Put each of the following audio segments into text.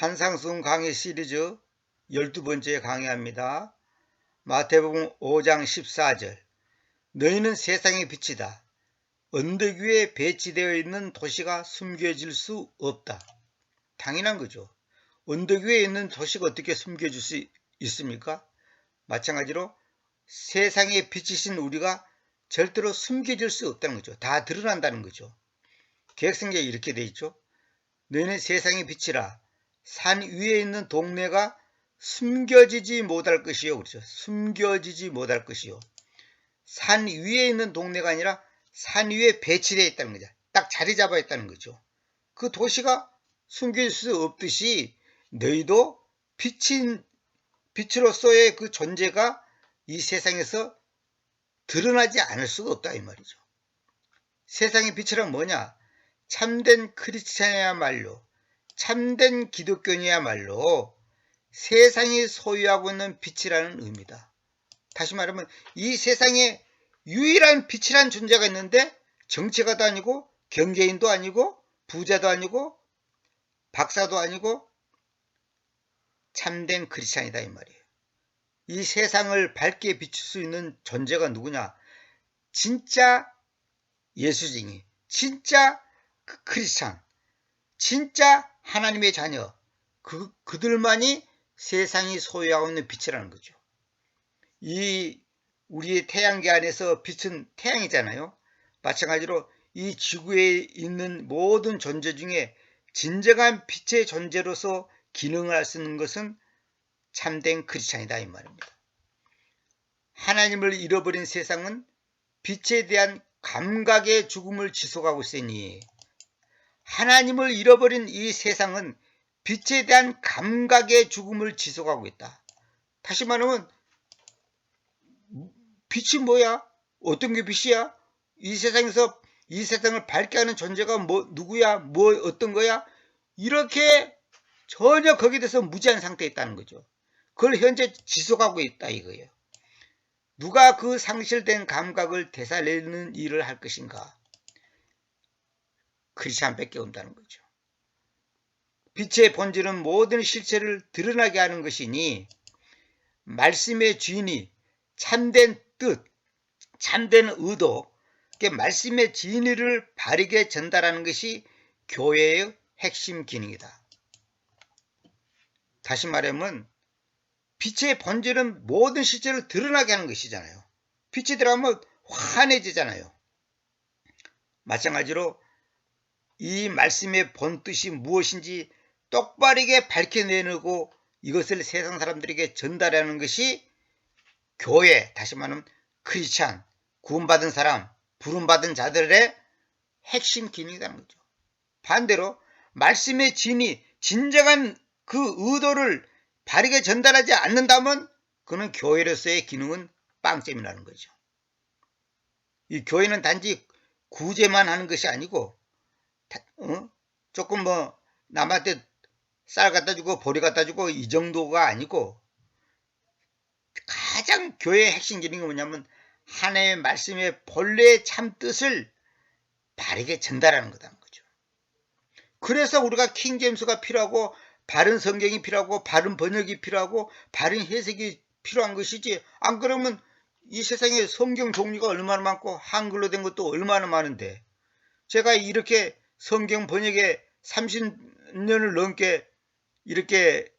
산상수훈 강의 시리즈 12번째 강의합니다. 마태복음 5장 14절 너희는 세상의 빛이다. 언덕 위에 배치되어 있는 도시가 숨겨질 수 없다. 당연한 거죠. 언덕 위에 있는 도시가 어떻게 숨겨질 수 있습니까? 마찬가지로 세상의 빛이신 우리가 절대로 숨겨질 수 없다는 거죠. 다 드러난다는 거죠. 개혁성경에 이렇게 돼 있죠. 너희는 세상의 빛이라. 산 위에 있는 동네가 숨겨지지 못할 것이요. 그렇죠. 숨겨지지 못할 것이요. 산 위에 있는 동네가 아니라 산 위에 배치되어 있다는 거죠. 딱 자리 잡아 있다는 거죠. 그 도시가 숨길 수 없듯이 너희도 빛으로서의 그 존재가 이 세상에서 드러나지 않을 수가 없다 이 말이죠. 세상의 빛이란 뭐냐? 참된 크리스찬이야말로 참된 기독교인이야말로 세상이 소유하고 있는 빛이라는 의미다. 다시 말하면 이 세상에 유일한 빛이라는 존재가 있는데 정치가도 아니고 경제인도 아니고 부자도 아니고 박사도 아니고 참된 크리스찬이다 이 말이에요. 이 세상을 밝게 비출 수 있는 존재가 누구냐? 진짜 예수쟁이, 진짜 크리스찬, 진짜 하나님의 자녀, 그들만이 세상이 소유하고 있는 빛이라는 거죠. 이 우리의 태양계 안에서 빛은 태양이잖아요. 마찬가지로 이 지구에 있는 모든 존재 중에 진정한 빛의 존재로서 기능을 할 수 있는 것은 참된 크리스찬이다 이 말입니다. 하나님을 잃어버린 세상은 빛에 대한 감각의 죽음을 지속하고 있으니 하나님을 잃어버린 이 세상은 빛에 대한 감각의 죽음을 지속하고 있다. 다시 말하면 빛이 뭐야? 어떤 게 빛이야? 이 세상에서 이 세상을 밝게 하는 존재가 누구야? 어떤 거야? 이렇게 전혀 거기에 대해서 무지한 상태에 있다는 거죠. 그걸 현재 지속하고 있다 이거예요. 누가 그 상실된 감각을 되살리는 일을 할 것인가? 크리스찬밖에 없다는 거죠. 빛의 본질은 모든 실체를 드러나게 하는 것이니 말씀의 주인이 참된 뜻, 참된 의도, 말씀의 진리를 바르게 전달하는 것이 교회의 핵심 기능이다. 다시 말하면 빛의 본질은 모든 실체를 드러나게 하는 것이잖아요. 빛이 들어가면 환해지잖아요. 마찬가지로 이 말씀의 본뜻이 무엇인지 똑바르게 밝혀내고 이것을 세상 사람들에게 전달하는 것이 교회, 다시 말하면 크리스찬, 구원받은 사람, 부름받은 자들의 핵심 기능이라는 거죠. 반대로 말씀의 진정한 그 의도를 바르게 전달하지 않는다면 그는 교회로서의 기능은 빵점이라는 거죠. 이 교회는 단지 구제만 하는 것이 아니고 조금 남한테 쌀 갖다 주고 보리 갖다 주고 이 정도가 아니고 가장 교회의 핵심 기능이 뭐냐면 하나님의 말씀의 본래의 참 뜻을 바르게 전달하는 거다는 거죠. 그래서 우리가 킹제임스가 필요하고 바른 성경이 필요하고 바른 번역이 필요하고 바른 해석이 필요한 것이지, 안 그러면 이 세상에 성경 종류가 얼마나 많고 한글로 된 것도 얼마나 많은데 제가 이렇게 성경 번역에 30년을 넘게 이렇게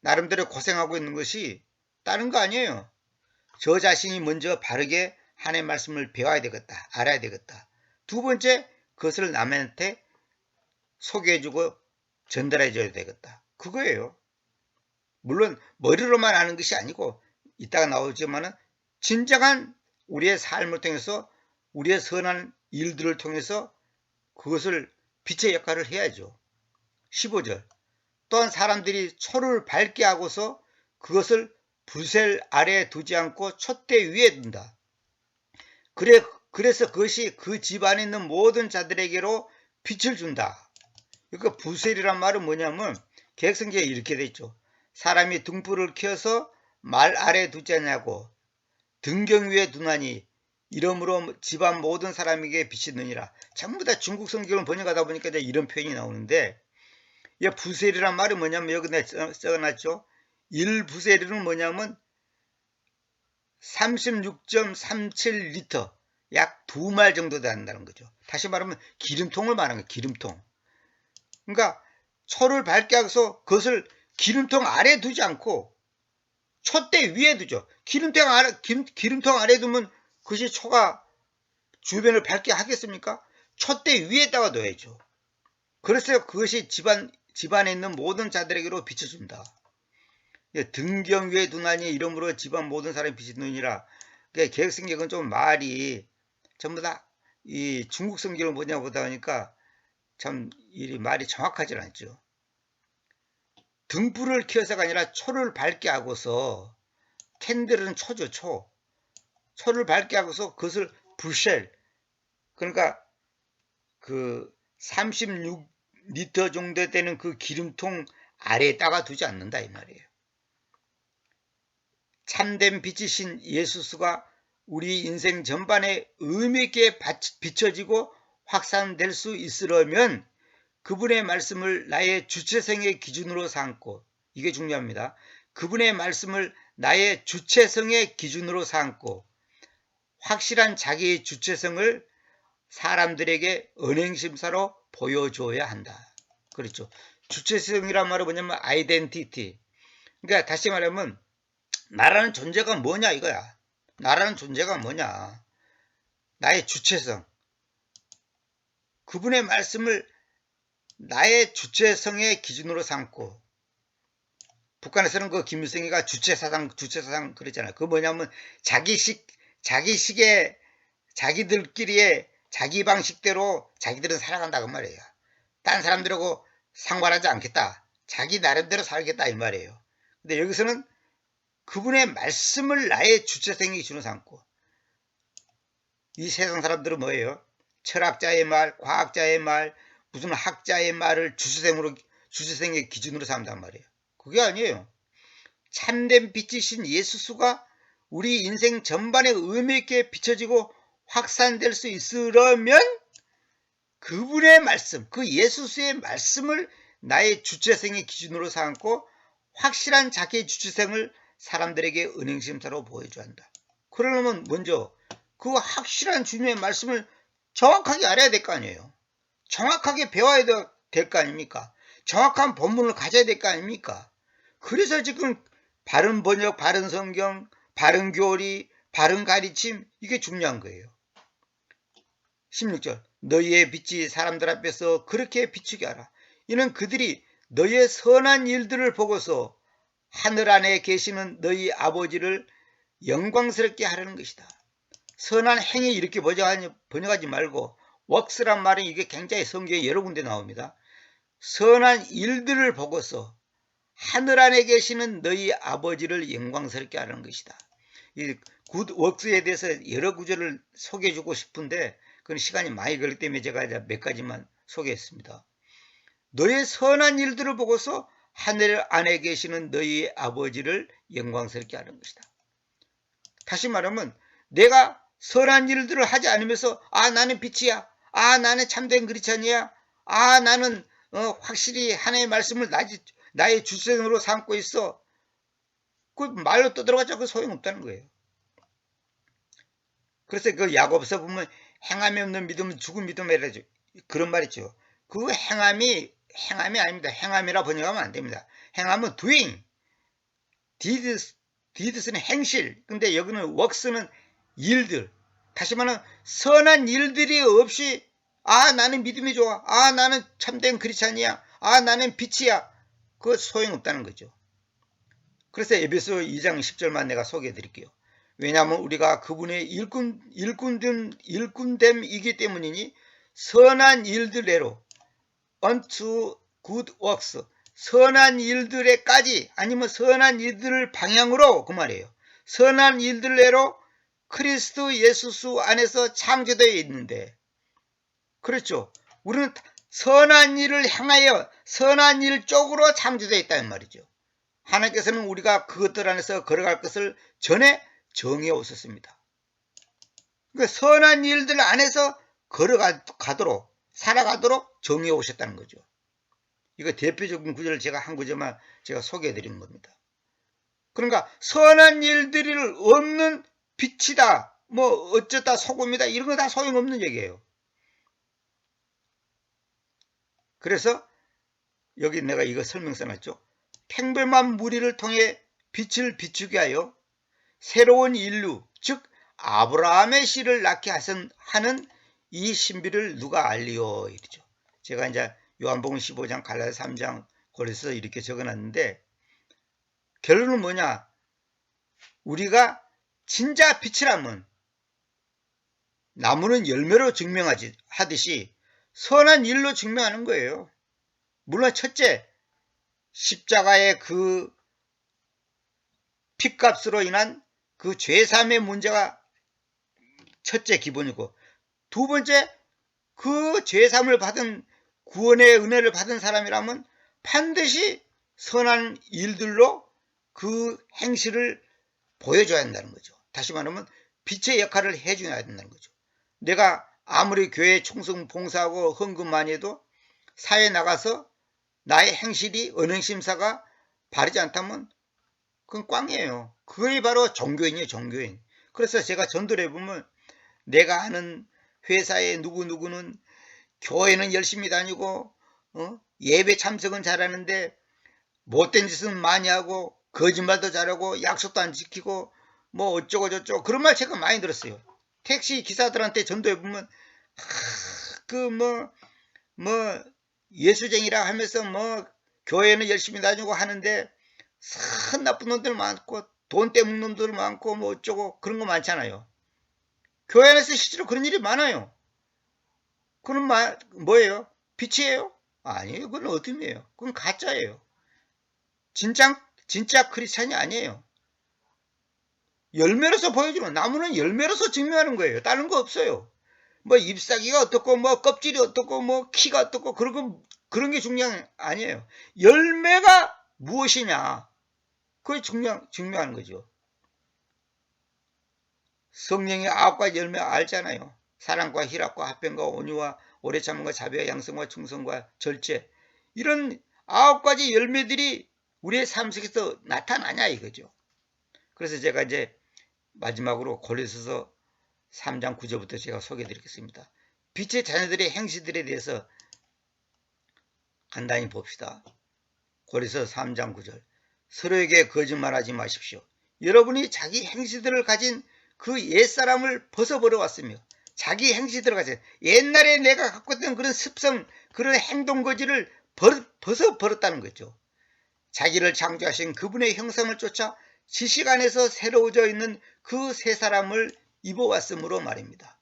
나름대로 고생하고 있는 것이 다른 거 아니에요. 저 자신이 먼저 바르게 하나님의 말씀을 배워야 되겠다. 알아야 되겠다. 두 번째, 그것을 남한테 소개해주고 전달해줘야 되겠다. 그거예요. 물론 머리로만 아는 것이 아니고 이따가 나오지만은 진정한 우리의 삶을 통해서 우리의 선한 일들을 통해서 그것을 빛의 역할을 해야죠. 15절 또한 사람들이 초를 밝게 하고서 그것을 불셀 아래에 두지 않고 촛대 위에 둔다. 그래서 그것이 그 집안에 있는 모든 자들에게로 빛을 준다. 그러니까 불셀이란 말은 뭐냐면 개혁성경에 이렇게 돼 있죠. 사람이 등불을 켜서 말 아래에 두지 않냐고 등경 위에 두나니 이러므로 집안 모든 사람에게 빛이 느니라. 전부 다 중국 성경을 번역하다 보니까 이런 표현이 나오는데 이 부세리란 말이 뭐냐면 여기 내가 써놨죠. 1부세리는 뭐냐면 36.37리터, 약 2말 정도 된다는 거죠. 다시 말하면 기름통을 말하는 거예요. 기름통. 그러니까 초를 밝게 하고서 그것을 기름통 아래 두지 않고 촛대 위에 두죠. 기름통 아래 두면 그것이 초가 주변을 밝게 하겠습니까? 촛대 위에다가 둬야죠. 그래서 그것이 집안에 있는 모든 자들에게로 비춰준다. 등경 위에 두나니 이러므로 집안 모든 사람이 빛이 눈이라. 개혁성경은 좀 말이 전부 다 이 중국 성경을 뭐냐 보다 보니까 참 이 말이 정확하지 않죠. 등불을 켜서가 아니라 초를 밝게 하고서, 캔들은 초죠. 초를 밝게 하고서 그것을 불쉘, 그러니까 그 36리터 정도 되는 그 기름통 아래에다가 두지 않는다 이 말이에요. 참된 빛이신 예수스가 우리 인생 전반에 의미있게 비춰지고 확산될 수 있으려면 그분의 말씀을 나의 주체성의 기준으로 삼고, 이게 중요합니다. 그분의 말씀을 나의 주체성의 기준으로 삼고 확실한 자기의 주체성을 사람들에게 은행심사로 보여줘야 한다. 그렇죠. 주체성이란 말은 뭐냐면 아이덴티티. 그러니까 다시 말하면 나라는 존재가 뭐냐 이거야. 나라는 존재가 뭐냐. 나의 주체성. 그분의 말씀을 나의 주체성의 기준으로 삼고, 북한에서는 그 김일성이가 주체사상 그랬잖아요. 그거 뭐냐면 자기식의 자기들끼리의 자기 방식대로 자기들은 살아간다 그 말이에요. 딴 사람들하고 상관하지 않겠다. 자기 나름대로 살겠다 이 말이에요. 근데 여기서는 그분의 말씀을 나의 주체성의 기준으로 삼고, 이 세상 사람들은 뭐예요? 철학자의 말, 과학자의 말, 무슨 학자의 말을 주체성의 기준으로 삼단 말이에요. 그게 아니에요. 참된 빛이신 예수스가 우리 인생 전반에 의미있게 비춰지고 확산될 수 있으려면 그분의 말씀, 그 예수스의 말씀을 나의 주체성의 기준으로 삼고 확실한 자기의 주체성을 사람들에게 은행심사로 보여줘야 한다. 그러려면 먼저 그 확실한 주님의 말씀을 정확하게 알아야 될 거 아니에요. 정확하게 배워야 될 거 아닙니까? 정확한 본문을 가져야 될 거 아닙니까? 그래서 지금 바른 번역, 바른 성경, 바른 교리, 바른 가르침, 이게 중요한 거예요. 16절 너희의 빛이 사람들 앞에서 그렇게 비추게 하라. 이는 그들이 너희의 선한 일들을 보고서 하늘 안에 계시는 너희 아버지를 영광스럽게 하려는 것이다. 선한 행위 이렇게 번역하지 말고 works란 말은 이게 굉장히 성경에 여러 군데 나옵니다. 선한 일들을 보고서 하늘 안에 계시는 너희 아버지를 영광스럽게 하는 것이다. 이 good works에 대해서 여러 구절을 소개해주고 싶은데 그건 시간이 많이 걸리기 때문에 제가 몇 가지만 소개했습니다. 너의 선한 일들을 보고서 하늘 안에 계시는 너희 아버지를 영광스럽게 하는 것이다. 다시 말하면 내가 선한 일들을 하지 않으면서 나는 빛이야, 나는 참된 그리스도인이야, 나는 확실히 하나님의 말씀을 나의 주체성으로 삼고 있어, 그 말로 떠들어봤자 그 소용없다는 거예요. 그래서 그 야고보서 보면 행함이 없는 믿음은 죽은 믿음이라죠. 그런 말 있죠. 그 행함이 아닙니다. 행함이라 번역하면 안 됩니다. 행함은 doing, deeds는 행실. 근데 여기는 works는 일들. 다시 말하면 선한 일들이 없이 나는 믿음이 좋아, 나는 참된 크리스찬이야, 나는 빛이야, 그거 소용없다는 거죠. 그래서 에베소 2장 10절만 내가 소개해 드릴게요. 왜냐하면 우리가 그분의 일꾼됨이기 때문이니 선한 일들대로 unto good works, 선한 일들에까지, 아니면 선한 일들을 방향으로, 그 말이에요. 선한 일들대로 그리스도 예수스 안에서 창조되어 있는데, 그렇죠. 우리는 선한 일을 향하여 선한 일 쪽으로 창조되어 있다는 말이죠. 하나님께서는 우리가 그것들 안에서 걸어갈 것을 전에 정해 오셨습니다. 그러니까 선한 일들 안에서 걸어가도록, 살아가도록 정해 오셨다는 거죠. 이거 대표적인 구절을 제가 한 구절만 제가 소개해 드린 겁니다. 그러니까 선한 일들을 없는 빛이다, 뭐 어쩌다 소금이다, 이런 거 다 소용없는 얘기예요. 그래서 여기 내가 이거 설명서 놨죠. 평범한 무리를 통해 빛을 비추게 하여 새로운 인류, 즉 아브라함의 씨를 낳게 하는 이 신비를 누가 알리요, 이러죠. 제가 이제 요한복음 15장, 갈라디아 3장 고려서 이렇게 적어놨는데, 결론은 뭐냐? 우리가 진짜 빛이라면 나무는 열매로 하듯이 선한 일로 증명하는 거예요. 물론 첫째, 십자가의 그 핏값으로 인한 그 죄사함의 문제가 첫째 기본이고, 두 번째, 그 죄사함을 받은 구원의 은혜를 받은 사람이라면 반드시 선한 일들로 그 행실을 보여줘야 한다는 거죠. 다시 말하면 빛의 역할을 해줘야 된다는 거죠. 내가 아무리 교회에 충성 봉사하고 헌금 많이 해도 사회에 나가서 나의 행실이 언행심사가 바르지 않다면 그건 꽝이에요. 그게 바로 종교인이에요, 종교인. 그래서 제가 전도를 해보면 내가 아는 회사에 누구누구는 교회는 열심히 다니고 예배 참석은 잘하는데 못된 짓은 많이 하고 거짓말도 잘하고 약속도 안 지키고 뭐 어쩌고 저쩌고 그런 말 제가 많이 들었어요. 택시 기사들한테 전도해보면 그 뭐 예수쟁이라 하면서 뭐 교회는 열심히 다니고 하는데 참 나쁜 놈들 많고 돈 떼먹는 놈들 많고 뭐 어쩌고 그런 거 많잖아요. 교회 안에서 실제로 그런 일이 많아요. 그건 뭐예요? 빛이에요? 아니에요. 그건 어둠이에요. 그건 가짜예요. 진짜 크리스찬이 아니에요. 열매로서 보여주는, 나무는 열매로서 증명하는 거예요. 다른 거 없어요. 뭐 잎사귀가 어떻고 뭐 껍질이 어떻고 뭐 키가 어떻고 그런 게 중요한 게 아니에요. 열매가 무엇이냐, 그게 증명하는 거죠. 성령의 9가지 열매 알잖아요. 사랑과 희락과 화평과 온유와 오래 참음과 자비와 양성과 충성과 절제, 이런 9가지 열매들이 우리의 삶 속에서 나타나냐 이거죠. 그래서 제가 이제 마지막으로 고린도서 3장 9절부터 제가 소개해 드리겠습니다. 빛의 자녀들의 행실들에 대해서 간단히 봅시다. 고린도서 3장 9절. 서로에게 거짓말하지 마십시오. 여러분이 자기 행실들을 가진 그 옛사람을 벗어버려 왔으며, 자기 행실들을 가진 옛날에 내가 갖고 있던 그런 습성, 그런 행동 거지를 벗어버렸다는 거죠. 자기를 창조하신 그분의 형상을 쫓아 지식 안에서 새로워져 있는 그 새 사람을 입어왔으므로 말입니다.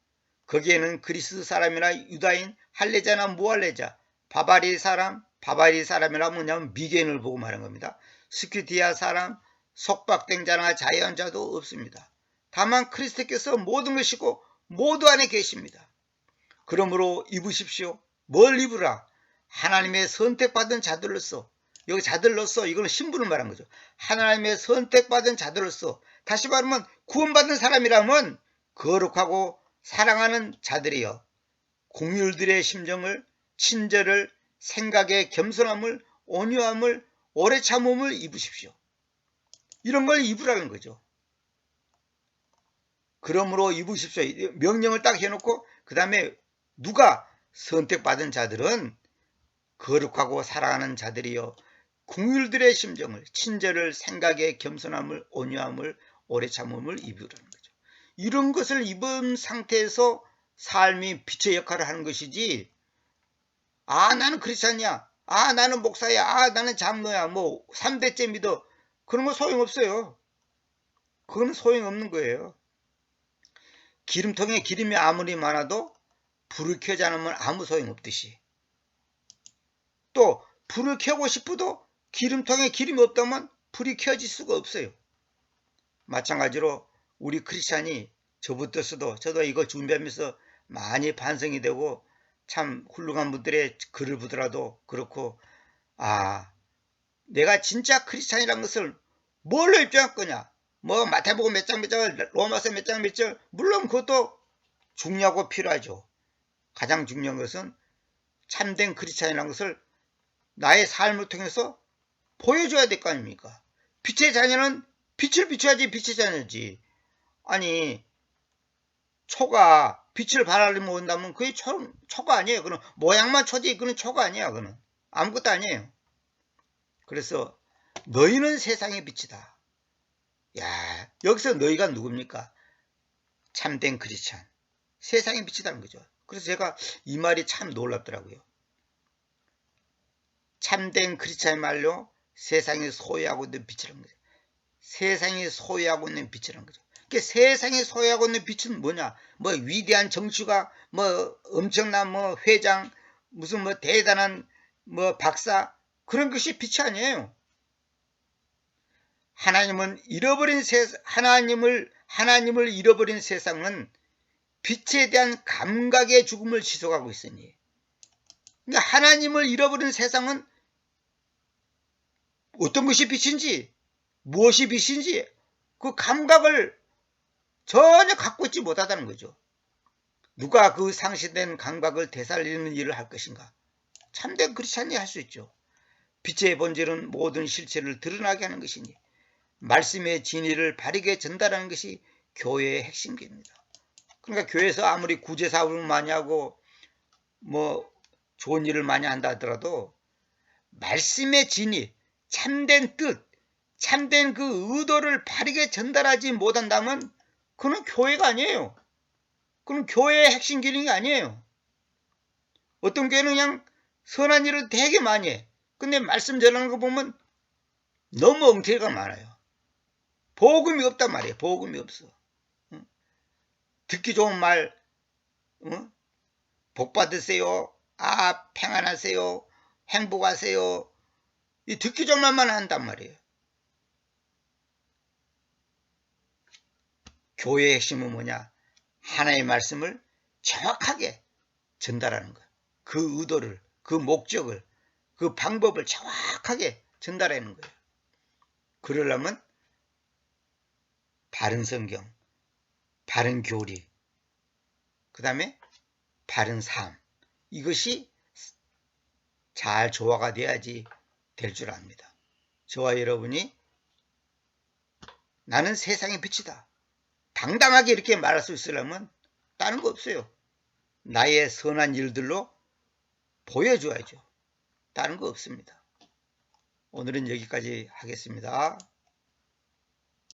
거기에는 그리스 사람이나 유다인, 할례자나 무할례자, 바바리 사람이라 뭐냐면 미개인을 보고 말한 겁니다. 스큐디아 사람, 속박된 자나 자연자도 없습니다. 다만 그리스도께서 모든 것이고 모두 안에 계십니다. 그러므로 입으십시오. 뭘 입으라? 하나님의 선택받은 자들로서, 여기 자들로서 이거는 신분을 말한 거죠. 하나님의 선택받은 자들로서, 다시 말하면 구원받은 사람이라면 거룩하고 사랑하는 자들이여 공율들의 심정을, 친절을, 생각의 겸손함을, 온유함을, 오래 참음을 입으십시오. 이런 걸 입으라는 거죠. 그러므로 입으십시오. 명령을 딱 해놓고 그 다음에 누가 선택받은 자들은 거룩하고 사랑하는 자들이여 공율들의 심정을, 친절을, 생각의 겸손함을, 온유함을, 오래 참음을 입으라는 거죠. 이런 것을 입은 상태에서 삶이 빛의 역할을 하는 것이지, 나는 크리스찬이야, 나는 목사야, 나는 장로야, 뭐 3대째 믿어, 그런 거 소용없어요. 그건 소용없는 거예요. 기름통에 기름이 아무리 많아도 불을 켜지 않으면 아무 소용없듯이, 또 불을 켜고 싶어도 기름통에 기름이 없다면 불이 켜질 수가 없어요. 마찬가지로 우리 크리스찬이 저도 이거 준비하면서 많이 반성이 되고, 참 훌륭한 분들의 글을 보더라도 그렇고, 내가 진짜 크리스찬이라는 것을 뭘로 입증할 거냐, 뭐 마태복음 몇 장 몇 절, 로마서 몇 장 몇 절, 물론 그것도 중요하고 필요하죠. 가장 중요한 것은 참된 크리스찬이라는 것을 나의 삶을 통해서 보여줘야 될 거 아닙니까? 빛의 자녀는 빛을 비춰야지 빛의 자녀지. 아니 초가 빛을 발하려면 온다면 그게 초가 아니에요. 그는 모양만 초지 그는 초가 아니야. 그는 아무것도 아니에요. 그래서 너희는 세상의 빛이다. 야, 여기서 너희가 누굽니까? 참된 크리스찬. 세상의 빛이라는 거죠. 그래서 제가 이 말이 참 놀랍더라고요. 참된 크리스찬의 말로 세상이 소유하고 있는 빛이라는 거죠. 세상이 소유하고 있는 빛이라는 거죠. 그러니까 세상이 소유하고 있는 빛은 뭐냐? 뭐 위대한 정치가, 뭐 엄청난 뭐 회장, 무슨 뭐 대단한 뭐 박사, 그런 것이 빛이 아니에요. 하나님을 잃어버린 세상은 빛에 대한 감각의 죽음을 지속하고 있으니, 그러니까 하나님을 잃어버린 세상은 어떤 것이 빛인지, 무엇이 빛인지 그 감각을 전혀 갖고 있지 못하다는 거죠. 누가 그 상실된 감각을 되살리는 일을 할 것인가? 참된 크리스찬이 할 수 있죠. 빛의 본질은 모든 실체를 드러나게 하는 것이니 말씀의 진리를 바르게 전달하는 것이 교회의 핵심입니다. 그러니까 교회에서 아무리 구제 사업을 많이 하고 뭐 좋은 일을 많이 한다 하더라도 말씀의 진리, 참된 뜻, 참된 그 의도를 바르게 전달하지 못한다면 그건 교회가 아니에요. 그건 교회의 핵심 기능이 아니에요. 어떤 교회는 그냥 선한 일을 되게 많이 해. 근데 말씀 전하는 거 보면 너무 엉터리가 많아요. 복음이 없단 말이에요. 복음이 없어. 듣기 좋은 말, 복 받으세요. 평안하세요. 행복하세요. 이 듣기 좋은 말만 한단 말이에요. 교회의 핵심은 뭐냐? 하나의 말씀을 정확하게 전달하는 거예요. 그 의도를, 그 목적을, 그 방법을 정확하게 전달하는 거예요. 그러려면 바른 성경, 바른 교리, 그 다음에 바른 삶, 이것이 잘 조화가 돼야지 될 줄 압니다. 저와 여러분이 나는 세상의 빛이다. 당당하게 이렇게 말할 수 있으려면 다른 거 없어요. 나의 선한 일들로 보여줘야죠. 다른 거 없습니다. 오늘은 여기까지 하겠습니다.